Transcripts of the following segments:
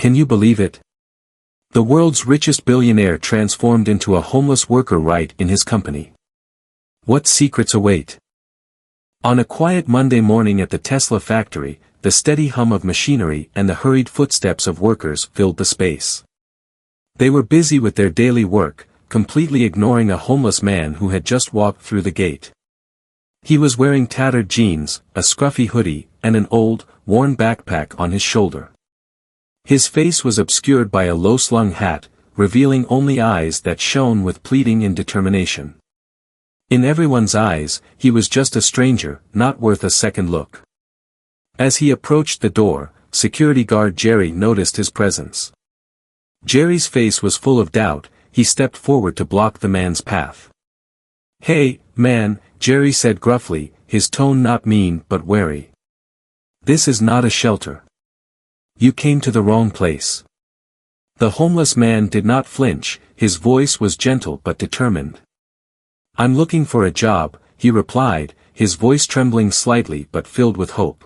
Can you believe it? The world's richest billionaire transformed into a homeless worker right in his company. What secrets await? On a quiet Monday morning at the Tesla factory, the steady hum of machinery and the hurried footsteps of workers filled the space. They were busy with their daily work, completely ignoring a homeless man who had just walked through the gate. He was wearing tattered jeans, a scruffy hoodie, and an old, worn backpack on his shoulder. His face was obscured by a low-slung hat, revealing only eyes that shone with pleading and determination. In everyone's eyes, he was just a stranger, not worth a second look. As he approached the door, security guard Jerry noticed his presence. Jerry's face was full of doubt. He stepped forward to block the man's path. "Hey, man," Jerry said gruffly, his tone not mean but wary. "This is not a shelter. You came to the wrong place." The homeless man did not flinch, his voice was gentle but determined. "I'm looking for a job," he replied, his voice trembling slightly but filled with hope.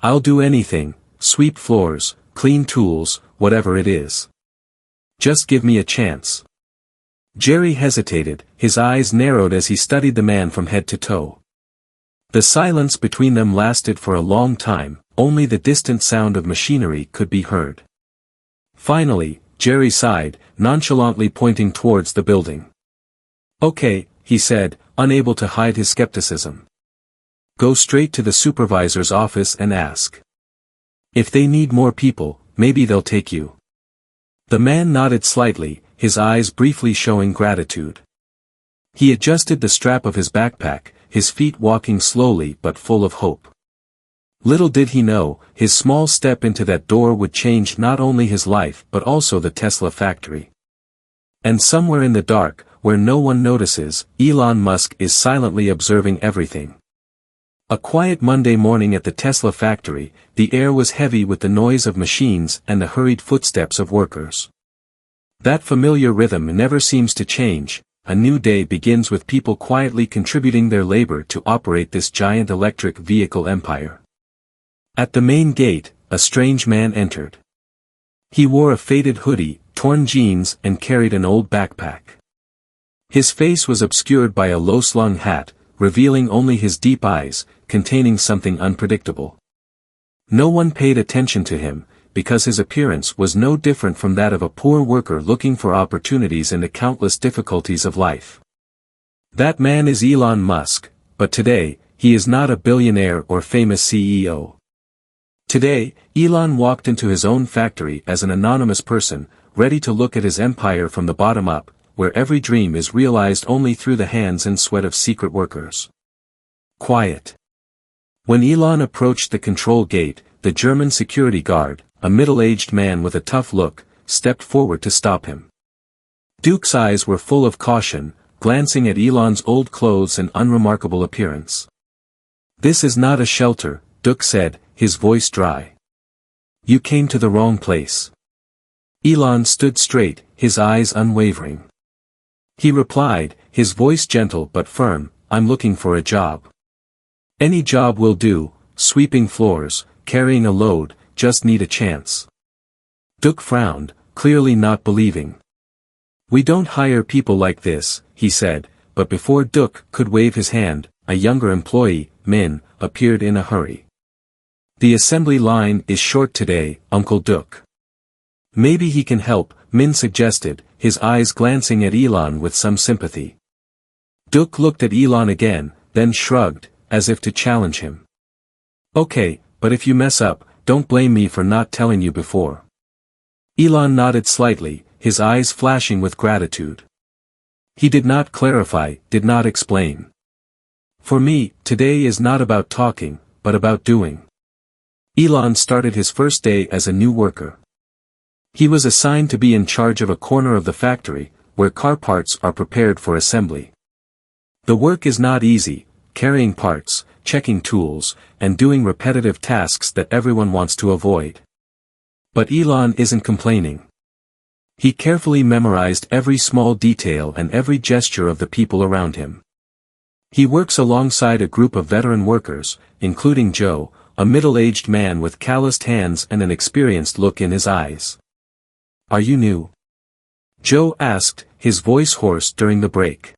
"I'll do anything, sweep floors, clean tools, whatever it is. Just give me a chance." Jerry hesitated, his eyes narrowed as he studied the man from head to toe. The silence between them lasted for a long time, only the distant sound of machinery could be heard. Finally, Jerry sighed, nonchalantly pointing towards the building. "Okay," he said, unable to hide his skepticism. "Go straight to the supervisor's office and ask. If they need more people, maybe they'll take you." The man nodded slightly, his eyes briefly showing gratitude. He adjusted the strap of his backpack, his feet walking slowly but full of hope. Little did he know, his small step into that door would change not only his life but also the Tesla factory. And somewhere in the dark, where no one notices, Elon Musk is silently observing everything. A quiet Monday morning at the Tesla factory, the air was heavy with the noise of machines and the hurried footsteps of workers. That familiar rhythm never seems to change. A new day begins with people quietly contributing their labor to operate this giant electric vehicle empire. At the main gate, a strange man entered. He wore a faded hoodie, torn jeans, and carried an old backpack. His face was obscured by a low-slung hat, revealing only his deep eyes, containing something unpredictable. No one paid attention to him, because his appearance was no different from that of a poor worker looking for opportunities in the countless difficulties of life. That man is Elon Musk, but today, he is not a billionaire or famous CEO. Today, Elon walked into his own factory as an anonymous person, ready to look at his empire from the bottom up, where every dream is realized only through the hands and sweat of secret workers. Quiet. When Elon approached the control gate, the German security guard, a middle-aged man with a tough look, stepped forward to stop him. Duke's eyes were full of caution, glancing at Elon's old clothes and unremarkable appearance. "This is not a shelter," Duke said, his voice dry. "You came to the wrong place." Elon stood straight, his eyes unwavering. He replied, his voice gentle but firm, "I'm looking for a job. Any job will do, sweeping floors, carrying a load, just need a chance." Duke frowned, clearly not believing. "We don't hire people like this," he said, but before Duke could wave his hand, a younger employee, Min, appeared in a hurry. "The assembly line is short today, Uncle Duke." "Maybe he can help," Min suggested, his eyes glancing at Elon with some sympathy. Duke looked at Elon again, then shrugged, as if to challenge him. "Okay, but if you mess up, don't blame me for not telling you before." Elon nodded slightly, his eyes flashing with gratitude. He did not clarify, did not explain. "For me, today is not about talking, but about doing." Elon started his first day as a new worker. He was assigned to be in charge of a corner of the factory, where car parts are prepared for assembly. The work is not easy, carrying parts, checking tools, and doing repetitive tasks that everyone wants to avoid. But Elon isn't complaining. He carefully memorized every small detail and every gesture of the people around him. He works alongside a group of veteran workers, including Joe, a middle-aged man with calloused hands and an experienced look in his eyes. "Are you new?" Joe asked, his voice hoarse during the break.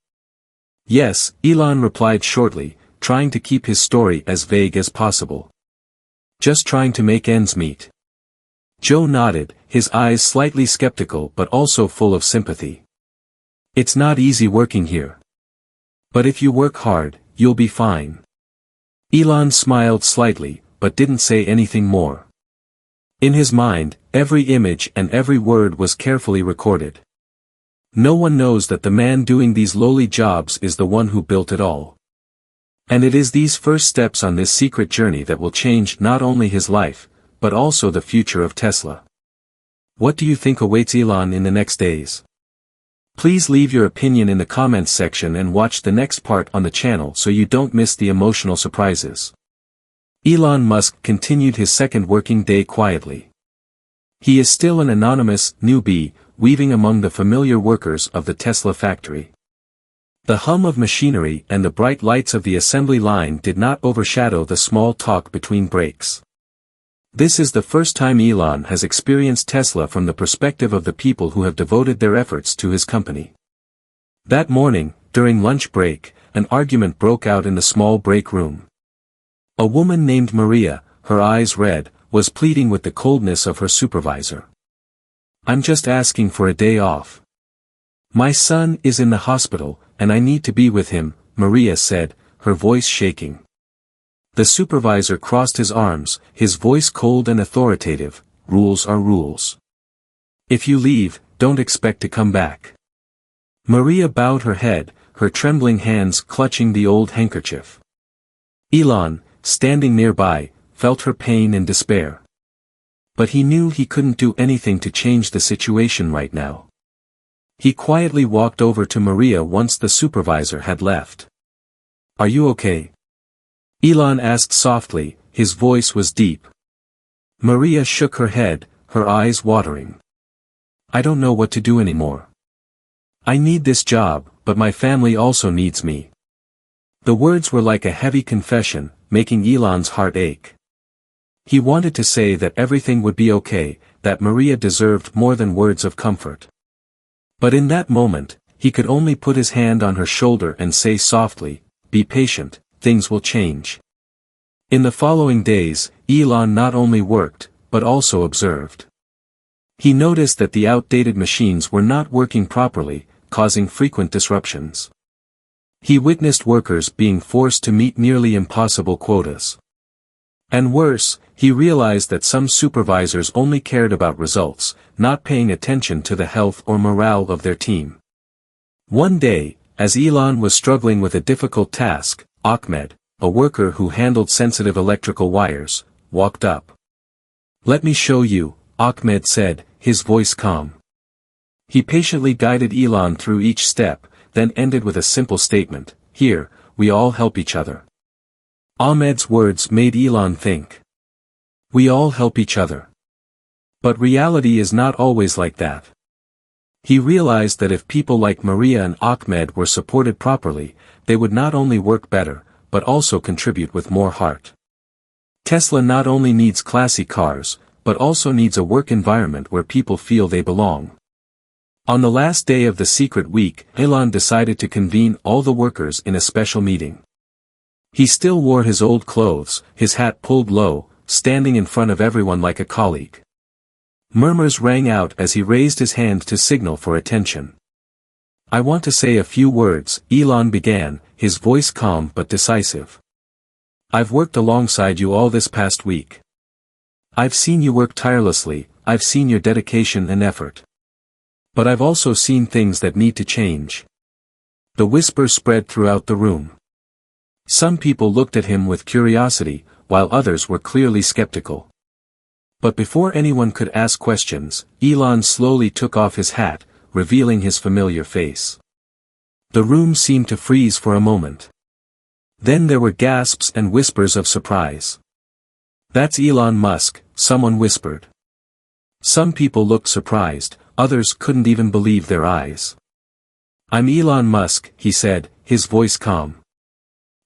"Yes," Elon replied shortly, trying to keep his story as vague as possible. "Just trying to make ends meet." Joe nodded, his eyes slightly skeptical but also full of sympathy. "It's not easy working here. But if you work hard, you'll be fine." Elon smiled slightly, but didn't say anything more. In his mind, every image and every word was carefully recorded. No one knows that the man doing these lowly jobs is the one who built it all. And it is these first steps on this secret journey that will change not only his life, but also the future of Tesla. What do you think awaits Elon in the next days? Please leave your opinion in the comments section and watch the next part on the channel so you don't miss the emotional surprises. Elon Musk continued his second working day quietly. He is still an anonymous newbie, weaving among the familiar workers of the Tesla factory. The hum of machinery and the bright lights of the assembly line did not overshadow the small talk between breaks. This is the first time Elon has experienced Tesla from the perspective of the people who have devoted their efforts to his company. That morning, during lunch break, an argument broke out in the small break room. A woman named Maria, her eyes red, was pleading with the coldness of her supervisor. "I'm just asking for a day off. My son is in the hospital, and I need to be with him," Maria said, her voice shaking. The supervisor crossed his arms, his voice cold and authoritative. "Rules are rules. If you leave, don't expect to come back." Maria bowed her head, her trembling hands clutching the old handkerchief. Elon, standing nearby, felt her pain and despair. But he knew he couldn't do anything to change the situation right now. He quietly walked over to Maria once the supervisor had left. "Are you okay?" Elon asked softly, his voice was deep. Maria shook her head, her eyes watering. "I don't know what to do anymore. I need this job, but my family also needs me." The words were like a heavy confession, making Elon's heart ache. He wanted to say that everything would be okay, that Maria deserved more than words of comfort. But in that moment, he could only put his hand on her shoulder and say softly, "Be patient, things will change." In the following days, Elon not only worked, but also observed. He noticed that the outdated machines were not working properly, causing frequent disruptions. He witnessed workers being forced to meet nearly impossible quotas. And worse, he realized that some supervisors only cared about results, not paying attention to the health or morale of their team. One day, as Elon was struggling with a difficult task, Ahmed, a worker who handled sensitive electrical wires, walked up. "Let me show you," Ahmed said, his voice calm. He patiently guided Elon through each step, then ended with a simple statement, "Here, we all help each other." Ahmed's words made Elon think. We all help each other. But reality is not always like that. He realized that if people like Maria and Ahmed were supported properly, they would not only work better, but also contribute with more heart. Tesla not only needs classy cars, but also needs a work environment where people feel they belong. On the last day of the secret week, Elon decided to convene all the workers in a special meeting. He still wore his old clothes, his hat pulled low, standing in front of everyone like a colleague. Murmurs rang out as he raised his hand to signal for attention. "I want to say a few words," Elon began, his voice calm but decisive. "I've worked alongside you all this past week. I've seen you work tirelessly, I've seen your dedication and effort. But I've also seen things that need to change." The whisper spread throughout the room. Some people looked at him with curiosity, while others were clearly skeptical. But before anyone could ask questions, Elon slowly took off his hat, revealing his familiar face. The room seemed to freeze for a moment. Then there were gasps and whispers of surprise. "That's Elon Musk," someone whispered. Some people looked surprised, others couldn't even believe their eyes. "I'm Elon Musk," he said, his voice calm.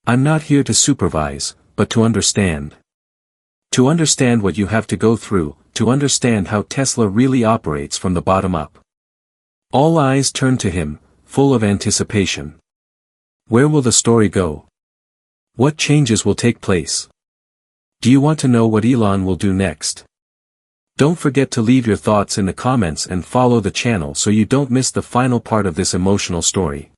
"I'm not here to supervise, but to understand." To understand what you have to go through, to understand how Tesla really operates from the bottom up. All eyes turn to him, full of anticipation. Where will the story go? What changes will take place? Do you want to know what Elon will do next? Don't forget to leave your thoughts in the comments and follow the channel so you don't miss the final part of this emotional story.